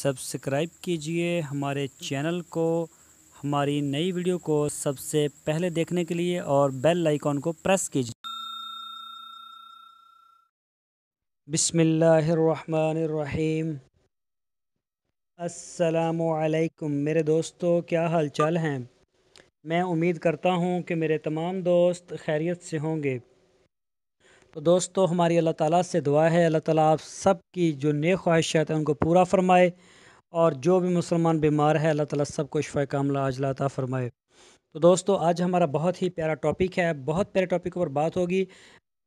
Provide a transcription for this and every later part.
Subscribe कीजिए हमारे channel को, हमारी नई वीडियो को सबसे पहले देखने के लिए और बेल आइकॉन को प्रेस कीजिए। बिस्मिल्लाहिर्रहमानिर्रहीम। अस्सलामु अलैकुम मेरे दोस्तों, क्या हाल चाल हैं। मैं उम्मीद करता हूँ कि मेरे तमाम दोस्त खैरियत से होंगे। तो दोस्तों, हमारी अल्लाह ताला से दुआ है, अल्लाह ताला आप सब की जो नेक ख्वाहिशात हैं उनको पूरा फरमाए, और जो भी मुसलमान बीमार है अल्लाह ताला सबको शिफा कामिला आजिला अता फरमाए। तो दोस्तों, आज हमारा बहुत ही प्यारा टॉपिक है, बहुत प्यारे टॉपिक पर बात होगी।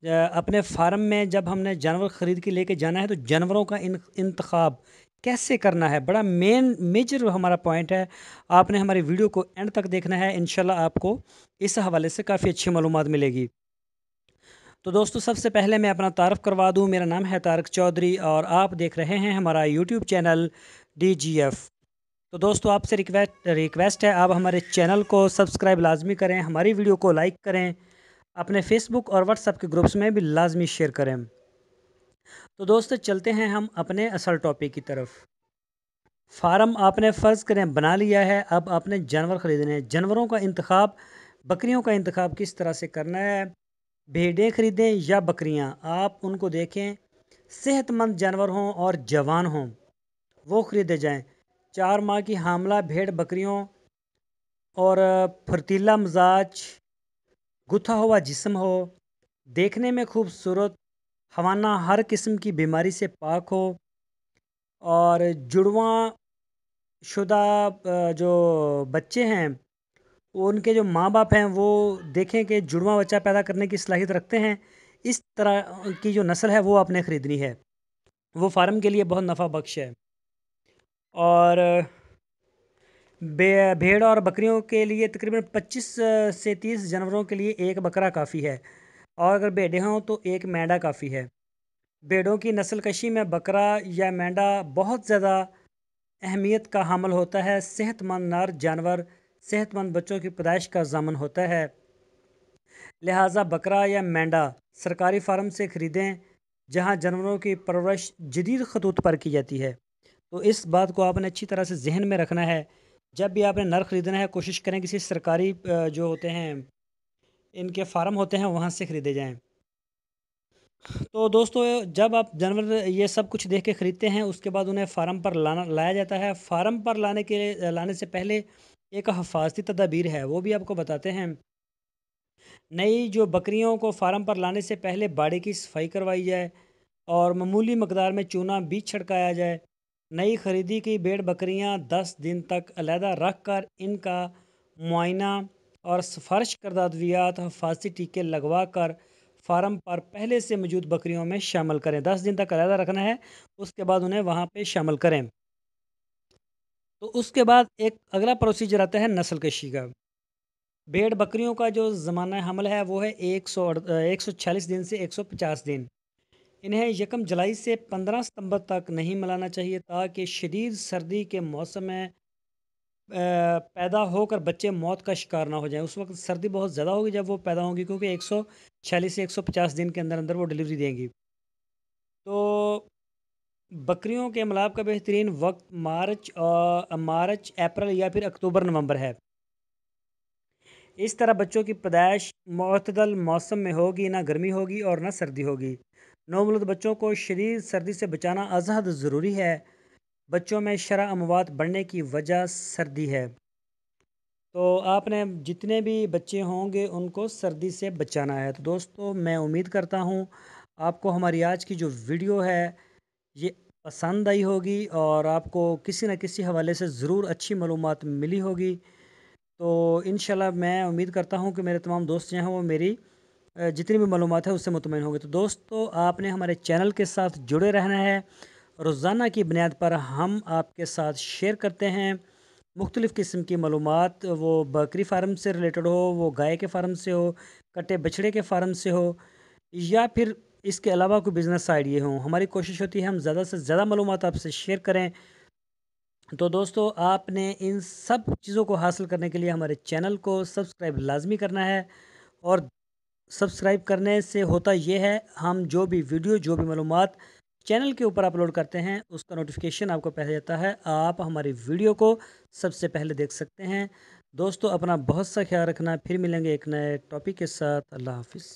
अपने फार्म में जब हमने जानवर ख़रीद के लेके जाना है तो जानवरों का इंतखाब कैसे करना है, बड़ा मेजर हमारा पॉइंट है। आपने हमारी वीडियो को एंड तक देखना है, इंशाल्लाह आपको इस हवाले से काफ़ी अच्छी मालूमात मिलेगी। तो दोस्तों, सबसे पहले मैं अपना तारफ़ करवा दूं। मेरा नाम है तारक चौधरी और आप देख रहे हैं हमारा यूट्यूब चैनल DGF। तो दोस्तों, आपसे रिक्वेस्ट है, आप हमारे चैनल को सब्सक्राइब लाजमी करें, हमारी वीडियो को लाइक करें, अपने फेसबुक और व्हाट्सएप के ग्रुप्स में भी लाजमी शेयर करें। तो दोस्तों, चलते हैं हम अपने असल टॉपिक की तरफ। फार्म आपने फ़र्ज़ करें बना लिया है, अब आपने जानवर ख़रीदने हैं। जानवरों का इंतखाब, बकरियों का इंतखाब किस तरह से करना है। भेड़ें ख़रीदें या बकरियां, आप उनको देखें, सेहतमंद जानवर हों और जवान हों वो ख़रीदे जाएं। 4 माह की हामला भेड़ बकरियों और फुर्तीला मिजाज, गुथा हुआ जिस्म हो, देखने में खूबसूरत, हवाना हर किस्म की बीमारी से पाक हो, और जुड़वा शुदा जो बच्चे हैं उनके जो माँ बाप हैं वो देखें कि जुड़वा बच्चा पैदा करने की सलाहियत रखते हैं। इस तरह की जो नस्ल है वो आपने ख़रीदनी है, वो फार्म के लिए बहुत नफ़ा बख्श है। और भेड़ और बकरियों के लिए तकरीबन 25 से 30 जानवरों के लिए एक बकरा काफ़ी है, और अगर भेड़ें हों तो एक मेंढा काफ़ी है। भेड़ों की नस्ल कशी में बकरा या मेंढा बहुत ज़्यादा अहमियत का हामिल होता है। सेहतमंद नर जानवर सेहतमंद बच्चों की पैदाइश का ज़ामन होता है, लिहाजा बकरा या मेंढा सरकारी फार्म से ख़रीदें जहां जानवरों की परवरिश जदीद खतूत पर की जाती है। तो इस बात को आपने अच्छी तरह से जहन में रखना है। जब भी आपने नर ख़रीदना है, कोशिश करें किसी सरकारी जो होते हैं इनके फार्म होते हैं वहाँ से ख़रीदे जाएँ। तो दोस्तों, जब आप जानवर ये सब कुछ देख के ख़रीदते हैं, उसके बाद उन्हें फ़ार्म पर लाया जाता है। फ़ार्म पर लाने से पहले एक हिफाजती तदाबीर है, वो भी आपको बताते हैं। नई जो बकरियों को फ़ार्म पर लाने से पहले बाड़ी की सफाई करवाई जाए और मामूली मकदार में चूना भी छिड़काया जाए। नई खरीदी की भेड़ बकरियां 10 दिन तक अलहदा रख कर इनका मुआयना और सिफारिश करदा अद्वियात हिफाजती टीके लगवा कर फार्म पर पहले से मौजूद बकरियों में शामिल करें। 10 दिन तक अलहदा रखना है, उसके बाद उन्हें वहाँ पे शामिल करें। तो उसके बाद एक अगला प्रोसीजर आता है नस्ल कशी का। भेड़ बकरियों का जो ज़माना हमल है वो है 146 दिन से 150 दिन। इन्हें यकम जुलाई से 15 सितंबर तक नहीं मिलाना चाहिए, ताकि शदीद सर्दी के मौसम में पैदा होकर बच्चे मौत का शिकार ना हो जाएं। उस वक्त सर्दी बहुत ज़्यादा होगी जब वो पैदा होंगी, क्योंकि 146 से 150 दिन के अंदर अंदर वो डिलीवरी देंगी। तो बकरियों के मिलाप का बेहतरीन वक्त मार्च अप्रैल या फिर अक्टूबर नवंबर है। इस तरह बच्चों की पैदाइश मतदल मौसम में होगी, ना गर्मी होगी और ना सर्दी होगी। नवमौलूद बच्चों को शदीद सर्दी से बचाना अज़हद ज़रूरी है। बच्चों में शरह अमवात बढ़ने की वजह सर्दी है, तो आपने जितने भी बच्चे होंगे उनको सर्दी से बचाना है। तो दोस्तों, मैं उम्मीद करता हूँ आपको हमारी आज की जो वीडियो है ये पसंद आई होगी और आपको किसी न किसी हवाले से ज़रूर अच्छी मालूमात मिली होगी। तो इंशाल्लाह मैं उम्मीद करता हूँ कि मेरे तमाम दोस्त जो हैं वो मेरी जितनी भी मालूमात है उससे मुतमईन होंगे। तो दोस्तों, आपने हमारे चैनल के साथ जुड़े रहना है। रोज़ाना की बुनियाद पर हम आपके साथ शेयर करते हैं मुख्तलिफ़ किस्म की मालूमात, वो बकरी फार्म से रिलेटेड हो, वो गाय के फार्म से हो, कट्टे बछड़े के फार्म से हो, या फिर इसके अलावा कोई बिज़नेस आइडिया हो। हमारी कोशिश होती है हम ज़्यादा से ज़्यादा मालूमात आपसे शेयर करें। तो दोस्तों, आपने इन सब चीज़ों को हासिल करने के लिए हमारे चैनल को सब्सक्राइब लाजमी करना है, और सब्सक्राइब करने से होता ये है, हम जो भी वीडियो जो भी मालूमात चैनल के ऊपर अपलोड करते हैं उसका नोटिफिकेशन आपको पहले जाता है, आप हमारी वीडियो को सबसे पहले देख सकते हैं। दोस्तों अपना बहुत सा ख्याल रखना, फिर मिलेंगे एक नए टॉपिक के साथ। अल्लाह हाफिज़।